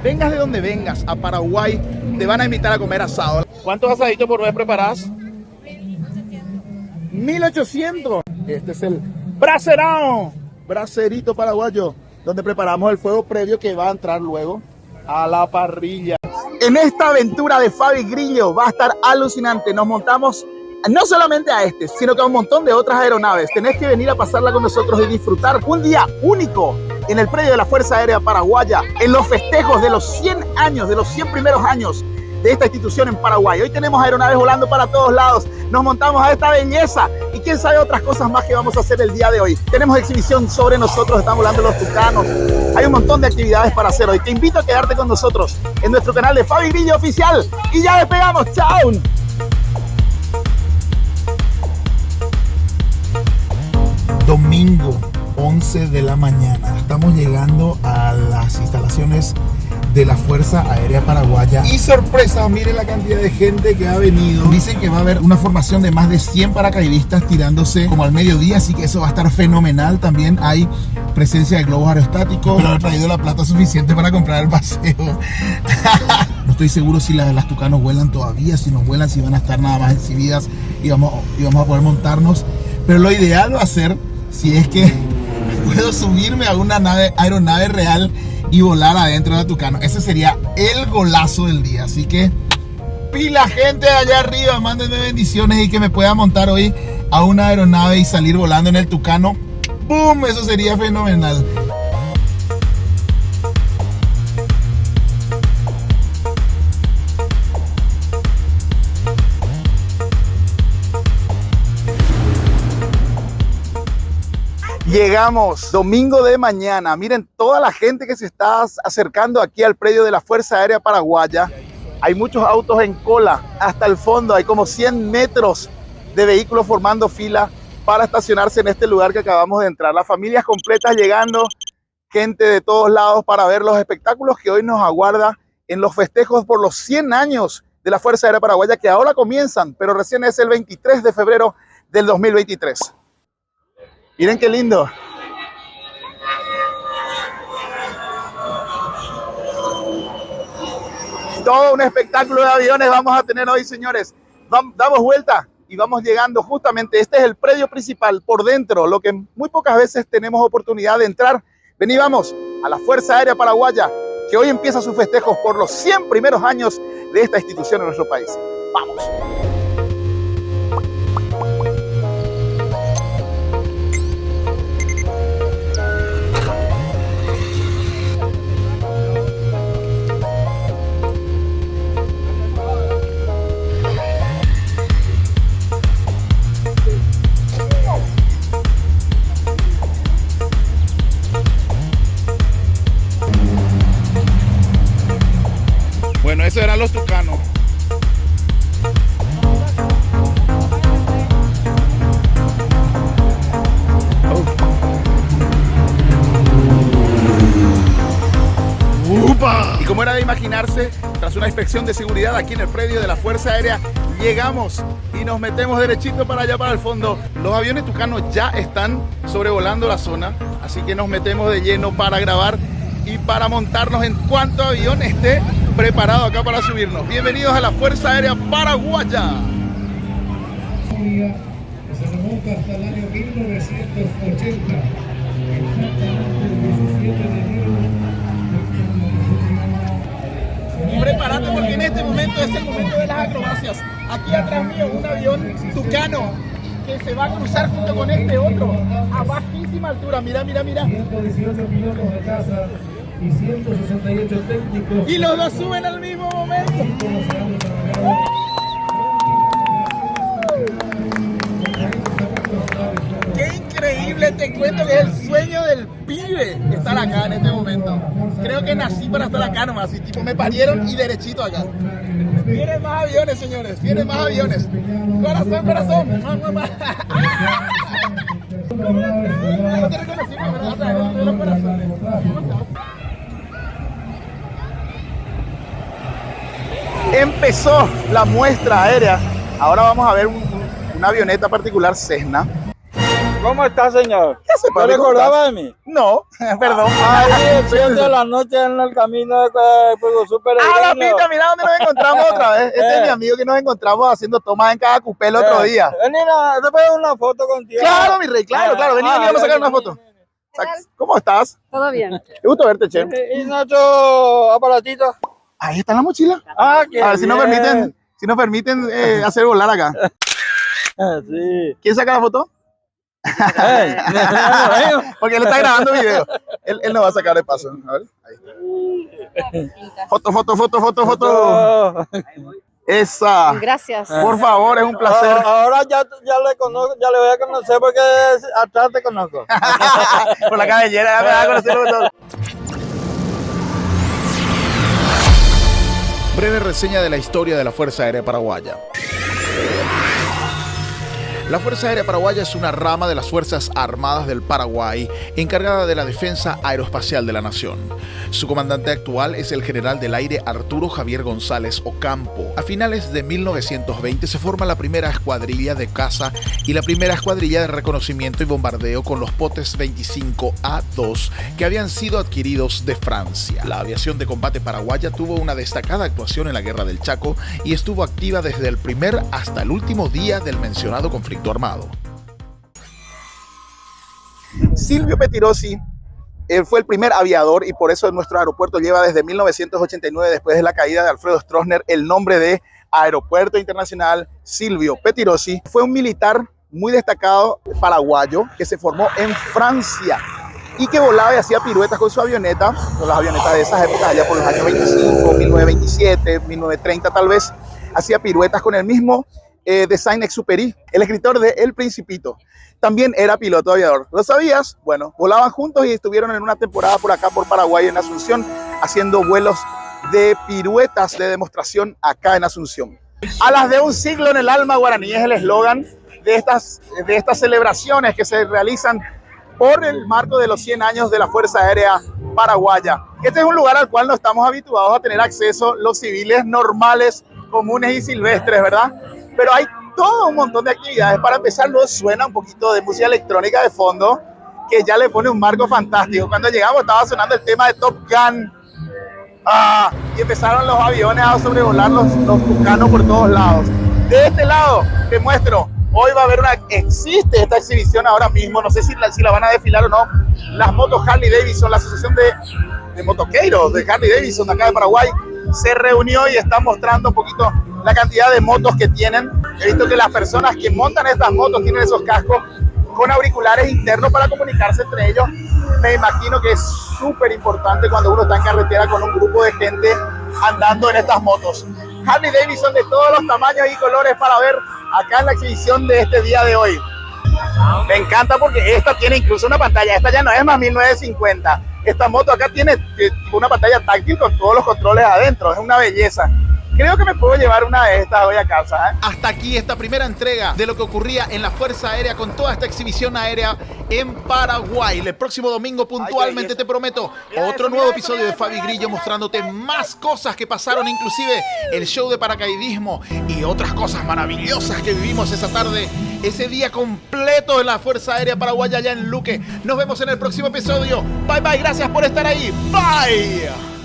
Vengas de donde vengas, a Paraguay, te van a invitar a comer asado. ¿Cuántos asaditos por vez preparás? 1800. Este es el bracerao, bracerito paraguayo, donde preparamos el fuego previo que va a entrar luego a la parrilla. En esta aventura de Fabi Grillo va a estar alucinante. Nos montamos no solamente a este, sino que a un montón de otras aeronaves. Tenés que venir a pasarla con nosotros y disfrutar un día único en el predio de la Fuerza Aérea Paraguaya, en los festejos de los 100 años, de los 100 primeros años de esta institución en Paraguay. Hoy tenemos aeronaves volando para todos lados. Nos montamos a esta belleza y quién sabe otras cosas más que vamos a hacer el día de hoy. Tenemos exhibición sobre nosotros, están volando los tucanos. Hay un montón de actividades para hacer hoy. Te invito a quedarte con nosotros en nuestro canal de Fabi Grillo Oficial. Y ya despegamos. ¡Chao! Domingo, 11 de la mañana. Estamos llegando a las instalaciones de la Fuerza Aérea Paraguaya. Y sorpresa, miren la cantidad de gente que ha venido. Dicen que va a haber una formación de más de 100 paracaidistas tirándose como al mediodía, así que eso va a estar fenomenal. También hay presencia de globos aerostáticos, pero he traído la plata suficiente para comprar el paseo. No estoy seguro si las tucanos vuelan todavía, si nos vuelan, si van a estar nada más exhibidas y vamos a poder montarnos. Pero lo ideal va a ser, si es que puedo subirme a una aeronave real y volar adentro de la Tucano. Ese sería el golazo del día. Así que pila gente de allá arriba, mándenme bendiciones y que me pueda montar hoy a una aeronave y salir volando en el Tucano. ¡Bum! Eso sería fenomenal. Llegamos, domingo de mañana. Miren toda la gente que se está acercando aquí al predio de la Fuerza Aérea Paraguaya. Hay muchos autos en cola hasta el fondo. Hay como 100 metros de vehículos formando fila para estacionarse en este lugar que acabamos de entrar. Las familias completas llegando, gente de todos lados para ver los espectáculos que hoy nos aguarda en los festejos por los 100 años de la Fuerza Aérea Paraguaya, que ahora comienzan, pero recién es el 23 de febrero del 2023. Miren qué lindo. Todo un espectáculo de aviones vamos a tener hoy, señores. Damos vuelta y vamos llegando justamente. Este es el predio principal por dentro, lo que muy pocas veces tenemos oportunidad de entrar. Vení, vamos a la Fuerza Aérea Paraguaya, que hoy empieza sus festejos por los 100 primeros años de esta institución en nuestro país. ¡Vamos! Bueno, esos eran los tucanos. ¡Upa! Y como era de imaginarse, tras una inspección de seguridad aquí en el predio de la Fuerza Aérea, llegamos y nos metemos derechito para allá, para el fondo. Los aviones tucanos ya están sobrevolando la zona, así que nos metemos de lleno para grabar y para montarnos en cuanto avión esté preparado acá para subirnos. Bienvenidos a la Fuerza Aérea Paraguaya. Se remonta hasta el año 1980. Prepárate porque en este momento es el momento de las acrobacias. Aquí atrás mío un avión tucano que se va a cruzar junto con este otro a bajísima altura. Mira, mira, mira. 118 pilotos de casa y 168 técnicos. Y los dos suben al mismo momento. ¡Qué increíble! Te cuento que es el sueño del pibe estar acá en este momento. Creo que nací para estar acá nomás. Y tipo me parieron y derechito acá. Vienen más aviones, señores. Vienen más aviones. Corazón, corazón. No te reconocí, ¿verdad? Los corazones. Empezó la muestra aérea. Ahora vamos a ver una avioneta particular Cessna. ¿Cómo está, señor? ¿Qué hace, ¿No padre? ¿Cómo recordaba estás? de mí? No, perdón. Ahí, el 7 de la noche en el camino de Pegosú La Peregrino. pinta, mira dónde nos encontramos otra vez. Este es mi amigo que nos encontramos haciendo tomas en cada cupé el otro día. Vení, te puedo una foto contigo. Claro, mi rey, claro. Vení, vamos a sacar una foto. ¿Cómo estás? Todo bien. Qué gusto verte, che. ¿Y Nacho aparatito? Ahí está la mochila. Qué A ver si nos bien. permiten hacer volar acá. Sí. ¿Quién saca la foto? Ey, Porque él está grabando video. Él nos va a sacar de paso. A ver, ahí. Foto. Esa. Gracias. Por favor, es un placer. Ahora ya le conozco, ya le voy a conocer porque atrás te conozco. Por la cabellera, ya me va a conocer todo. Breve reseña de la historia de la Fuerza Aérea Paraguaya. La Fuerza Aérea Paraguaya es una rama de las Fuerzas Armadas del Paraguay encargada de la defensa aeroespacial de la nación. Su comandante actual es el general del aire Arturo Javier González Ocampo. A finales de 1920 se forma la primera escuadrilla de caza y la primera escuadrilla de reconocimiento y bombardeo con los Potes 25A2 que habían sido adquiridos de Francia. La aviación de combate paraguaya tuvo una destacada actuación en la Guerra del Chaco y estuvo activa desde el primer hasta el último día del mencionado conflicto armado. Silvio Pettirossi fue el primer aviador y por eso nuestro aeropuerto lleva desde 1989, después de la caída de Alfredo Stroessner, el nombre de Aeropuerto Internacional Silvio Pettirossi. Fue un militar muy destacado paraguayo que se formó en Francia y que volaba y hacía piruetas con su avioneta, con las avionetas de esas épocas, allá por los años 25, 1927, 1930 tal vez, hacía piruetas con el mismo de Saint-Exupéry, el escritor de El Principito. También era piloto aviador. ¿Lo sabías? Bueno, volaban juntos y estuvieron en una temporada por acá, por Paraguay, en Asunción, haciendo vuelos de piruetas de demostración acá en Asunción. A las de un siglo en el alma guaraní es el eslogan de estas celebraciones que se realizan por el marco de los 100 años de la Fuerza Aérea Paraguaya. Este es un lugar al cual no estamos habituados a tener acceso los civiles normales, comunes y silvestres, ¿verdad? Pero hay todo un montón de actividades. Para empezar, luego suena un poquito de música electrónica de fondo, que ya le pone un marco fantástico. Cuando llegamos estaba sonando el tema de Top Gun. Y empezaron los aviones a sobrevolar los tucanos por todos lados. De este lado, te muestro, hoy va a haber existe esta exhibición ahora mismo, no sé si la van a desfilar o no, las motos Harley Davidson, la asociación de motoqueiros de Harley Davidson acá de Paraguay, se reunió y está mostrando un poquito la cantidad de motos que tienen. He visto que las personas que montan estas motos tienen esos cascos con auriculares internos para comunicarse entre ellos. Me imagino que es súper importante cuando uno está en carretera con un grupo de gente andando en estas motos. Harley Davidson de todos los tamaños y colores para ver acá en la exhibición de este día de hoy. Me encanta porque esta tiene incluso una pantalla. Esta ya no es más 1950. Esta moto acá tiene una pantalla táctil con todos los controles adentro. Es una belleza. Creo que me puedo llevar una de estas hoy a casa, ¿eh? Hasta aquí esta primera entrega de lo que ocurría en la Fuerza Aérea con toda esta exhibición aérea en Paraguay. El próximo domingo puntualmente te prometo otro nuevo episodio de Fabi Grillo mostrándote más cosas que pasaron, inclusive el show de paracaidismo y otras cosas maravillosas que vivimos esa tarde, ese día completo en la Fuerza Aérea Paraguaya allá en Luque. Nos vemos en el próximo episodio. Bye bye, gracias por estar ahí. Bye.